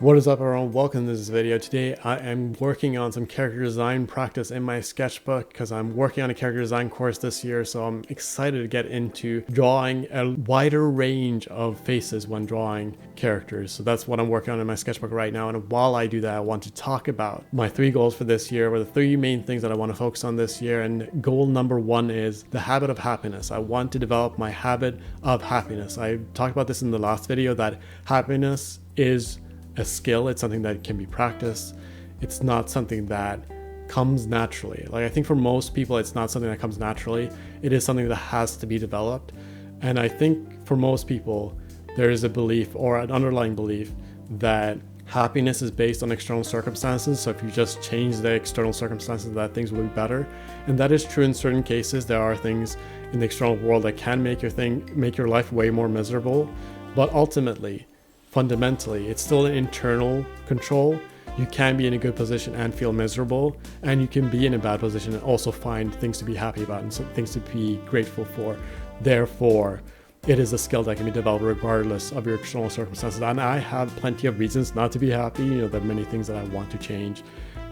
What is up everyone, welcome to this video. Today I am working on some character design practice in my sketchbook because I'm working on a character design course this year, so I'm excited to get into drawing a wider range of faces when drawing characters. So that's what I'm working on in my sketchbook right now, and while I do that I want to talk about my 3 goals for this year, or the 3 main things that I want to focus on this year. And goal number 1 is the habit of happiness. I want to develop my habit of happiness. I talked about this in the last video, that happiness is a skill. It's something that can be practiced. It's not something that comes naturally. Like, I think for most people it's not something that comes naturally. It is something that has to be developed. And I think for most people there is a belief, or an underlying belief, that happiness is based on external circumstances. So if you just change the external circumstances, that things will be better. And that is true in certain cases. There are things in the external world that can make your life way more miserable, but ultimately, fundamentally, it's still an internal control. You can be in a good position and feel miserable, and you can be in a bad position and also find things to be happy about and things to be grateful for. Therefore, it is a skill that can be developed regardless of your external circumstances. And I have plenty of reasons not to be happy. There are many things that I want to change.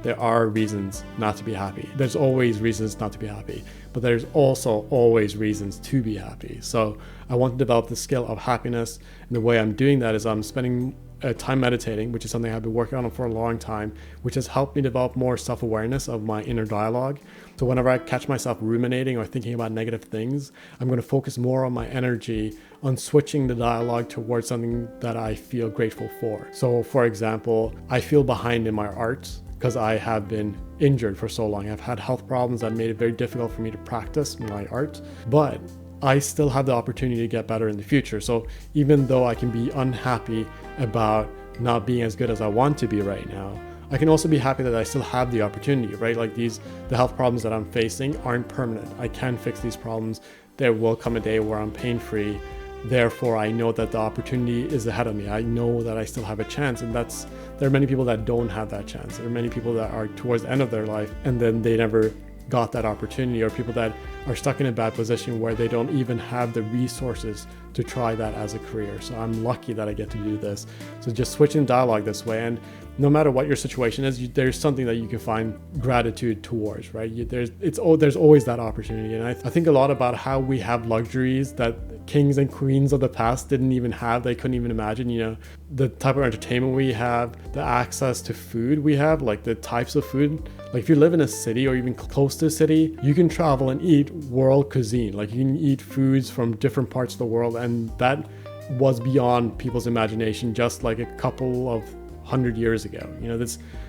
There are reasons not to be happy. There's always reasons not to be happy, but there's also always reasons to be happy. So I want to develop the skill of happiness. And the way I'm doing that is I'm spending time meditating, which is something I've been working on for a long time, which has helped me develop more self-awareness of my inner dialogue. So whenever I catch myself ruminating or thinking about negative things, I'm going to focus more on my energy on switching the dialogue towards something that I feel grateful for. So for example, I feel behind in my art because I have been injured for so long. I've had health problems that made it very difficult for me to practice my art, but I still have the opportunity to get better in the future. So even though I can be unhappy about not being as good as I want to be right now, I can also be happy that I still have the opportunity, right? Like the health problems that I'm facing aren't permanent. I can fix these problems. There will come a day where I'm pain-free. Therefore, I know that the opportunity is ahead of me. I know that I still have a chance, and there are many people that don't have that chance. There are many people that are towards the end of their life and then they never got that opportunity, or people that are stuck in a bad position where they don't even have the resources to try that as a career. So I'm lucky that I get to do this. So just switching dialogue this way, and no matter what your situation is, there's something that you can find gratitude towards, right? There's always that opportunity. And I think a lot about how we have luxuries that kings and queens of the past didn't even have. They couldn't even imagine, the type of entertainment we have, the access to food we have, like the types of food. Like if you live in a city or even close to a city, you can travel and eat world cuisine. Like you can eat foods from different parts of the world, and that was beyond people's imagination just like a couple of 100 years ago.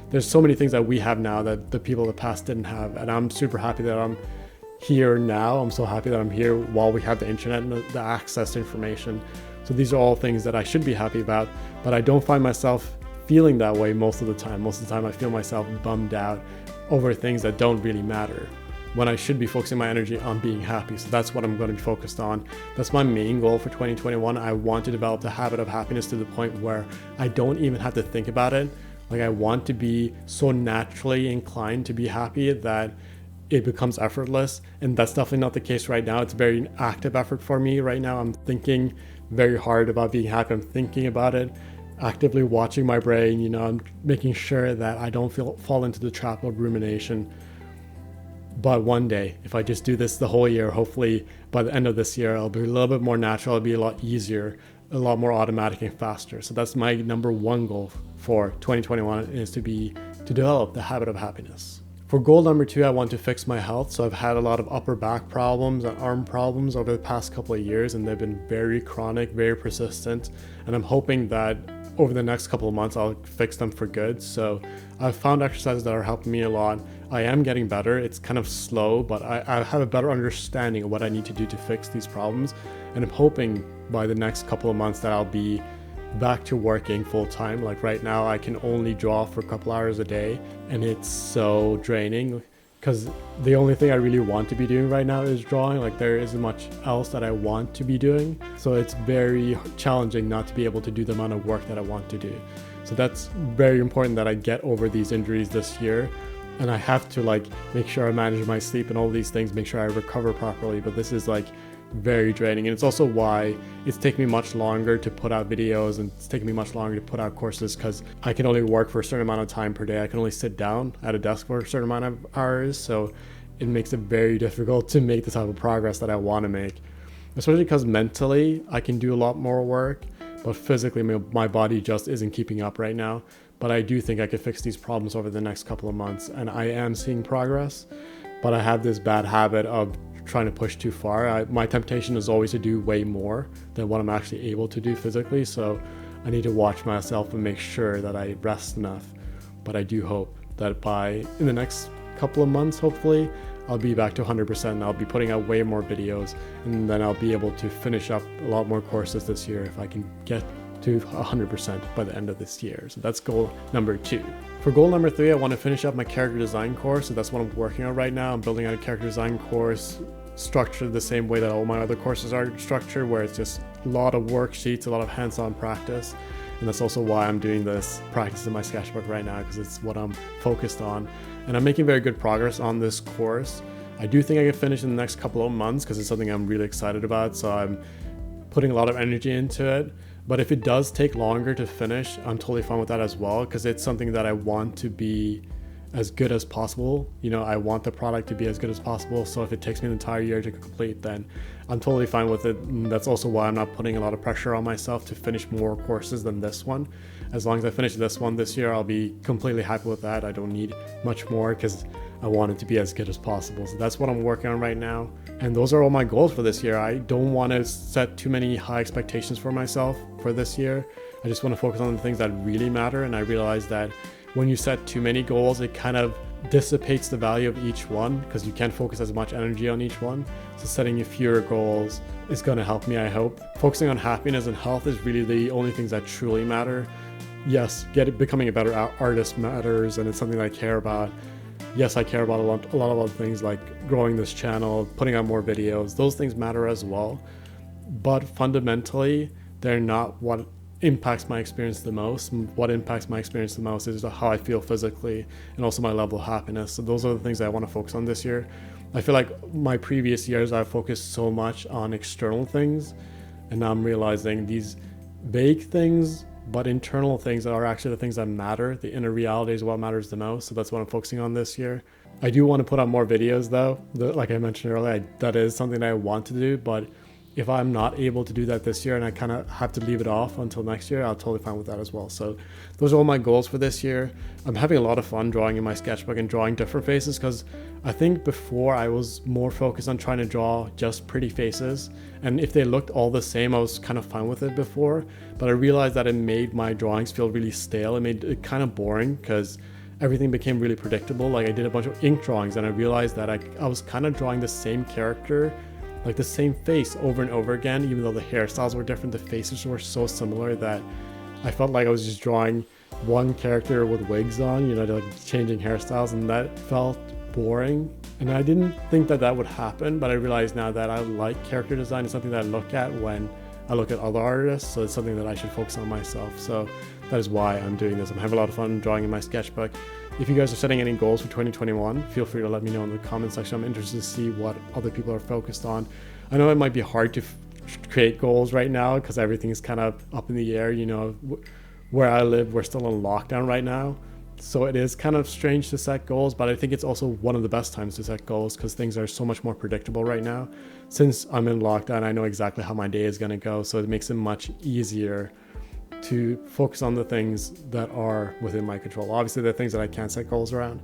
There's so many things that we have now that the people of the past didn't have, and I'm super happy that I'm here now. I'm so happy that I'm here while we have the internet and the access to information. So these are all things that I should be happy about, but I don't find myself feeling that way most of the time. Most of the time I feel myself bummed out over things that don't really matter, when I should be focusing my energy on being happy. So that's what I'm going to be focused on. That's my main goal for 2021. I want to develop the habit of happiness to the point where I don't even have to think about it. Like I want to be so naturally inclined to be happy that it becomes effortless. And that's definitely not the case right now. It's very active effort for me right now. I'm thinking very hard about being happy. I'm thinking about it, actively watching my brain. I'm making sure that I don't fall into the trap of rumination. But one day, if I just do this the whole year, hopefully by the end of this year, it'll be a little bit more natural. It'll be a lot easier, a lot more automatic and faster. So that's my number 1 goal for 2021, is to develop the habit of happiness. For goal number 2, I want to fix my health. So I've had a lot of upper back problems and arm problems over the past couple of years, and they've been very chronic, very persistent. And I'm hoping that over the next couple of months, I'll fix them for good. So I've found exercises that are helping me a lot. I am getting better. It's kind of slow, but I have a better understanding of what I need to do to fix these problems. And I'm hoping by the next couple of months that I'll be back to working full time. Like right now, I can only draw for a couple hours a day, and it's so draining because the only thing I really want to be doing right now is drawing. Like there isn't much else that I want to be doing. So it's very challenging not to be able to do the amount of work that I want to do. So that's very important that I get over these injuries this year. And I have to make sure I manage my sleep and all these things, make sure I recover properly. But this is very draining. And it's also why it's taking me much longer to put out videos, and it's taking me much longer to put out courses, because I can only work for a certain amount of time per day. I can only sit down at a desk for a certain amount of hours. So it makes it very difficult to make the type of progress that I want to make, especially because mentally I can do a lot more work, but physically my body just isn't keeping up right now. But I do think I could fix these problems over the next couple of months, and I am seeing progress. But I have this bad habit of trying to push too far. My temptation is always to do way more than what I'm actually able to do physically. So I need to watch myself and make sure that I rest enough. But I do hope that in the next couple of months, hopefully, I'll be back to 100%, and I'll be putting out way more videos, and then I'll be able to finish up a lot more courses this year if I can get to 100% by the end of this year. So that's goal number 2. For goal number 3, I want to finish up my character design course. So that's what I'm working on right now. I'm building out a character design course structured the same way that all my other courses are structured, where it's just a lot of worksheets, a lot of hands-on practice. And that's also why I'm doing this practice in my sketchbook right now, because it's what I'm focused on. And I'm making very good progress on this course. I do think I can finish in the next couple of months, because it's something I'm really excited about. So I'm putting a lot of energy into it. But if it does take longer to finish, I'm totally fine with that as well, because it's something that I want to be as good as possible. You know, I want the product to be as good as possible. So if it takes me an entire year to complete, then I'm totally fine with it. And that's also why I'm not putting a lot of pressure on myself to finish more courses than this one. As long as I finish this one this year, I'll be completely happy with that. I don't need much more, because I want it to be as good as possible. So that's what I'm working on right now. And those are all my goals for this year. I don't want to set too many high expectations for myself for this year. I just want to focus on the things that really matter. And I realize that when you set too many goals, it kind of dissipates the value of each one, because you can't focus as much energy on each one. So setting fewer goals is going to help me, I hope. Focusing on happiness and health is really the only things that truly matter. Yes, becoming a better artist matters, and it's something that I care about. Yes, I care about a lot of other things, like growing this channel, putting out more videos. Those things matter as well. But fundamentally, they're not what impacts my experience the most. What impacts my experience the most is how I feel physically, and also my level of happiness. So those are the things that I want to focus on this year. I feel like my previous years, I've focused so much on external things, and now I'm realizing these vague things, but internal things are actually the things that matter. The inner reality is what matters the most. So that's what I'm focusing on this year. I do want to put out more videos though. Like I mentioned earlier, that is something that I want to do, but if I'm not able to do that this year and I kind of have to leave it off until next year, I'll totally fine with that as well. So those are all my goals for this year. I'm having a lot of fun drawing in my sketchbook and drawing different faces, because I think before I was more focused on trying to draw just pretty faces. And if they looked all the same, I was kind of fine with it before. But I realized that it made my drawings feel really stale. It made it kind of boring, because everything became really predictable. Like I did a bunch of ink drawings, and I realized that I was kind of drawing the same character, like the same face over and over again. Even though the hairstyles were different, the faces were so similar that I felt like I was just drawing one character with wigs on, you know, like changing hairstyles, and that felt boring. And I didn't think that that would happen, but I realize now that I like character design. It's something that I look at when I look at other artists, so it's something that I should focus on myself. So that is why I'm doing this. I'm having a lot of fun drawing in my sketchbook. If you guys are setting any goals for 2021, feel free to let me know in the comment section. I'm interested to see what other people are focused on. I know it might be hard to create goals right now, because everything is kind of up in the air. You know, where I live, we're still in lockdown right now. So it is kind of strange to set goals, but I think it's also one of the best times to set goals, because things are so much more predictable right now. Since I'm in lockdown, I know exactly how my day is going to go, so it makes it much easier to focus on the things that are within my control. Obviously, there are things that I can't set goals around,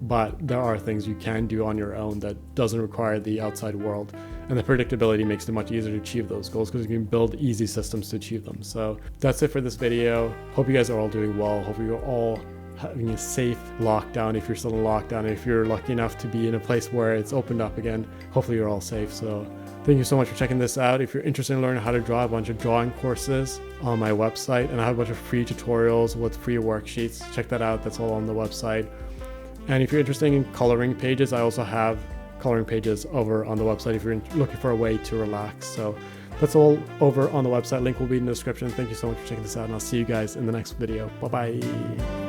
but there are things you can do on your own that doesn't require the outside world. And the predictability makes it much easier to achieve those goals, because you can build easy systems to achieve them. So that's it for this video. Hope you guys are all doing well. Hope you're all having a safe lockdown if you're still in lockdown. If you're lucky enough to be in a place where it's opened up again, hopefully you're all safe. So thank you so much for checking this out. If you're interested in learning how to draw, a bunch of drawing courses on my website, and I have a bunch of free tutorials with free worksheets. Check that out. That's all on the website. And if you're interested in coloring pages, I also have coloring pages over on the website if you're looking for a way to relax. So that's all over on the website. Link will be in the description. Thank you so much for checking this out, and I'll see you guys in the next video. Bye-bye.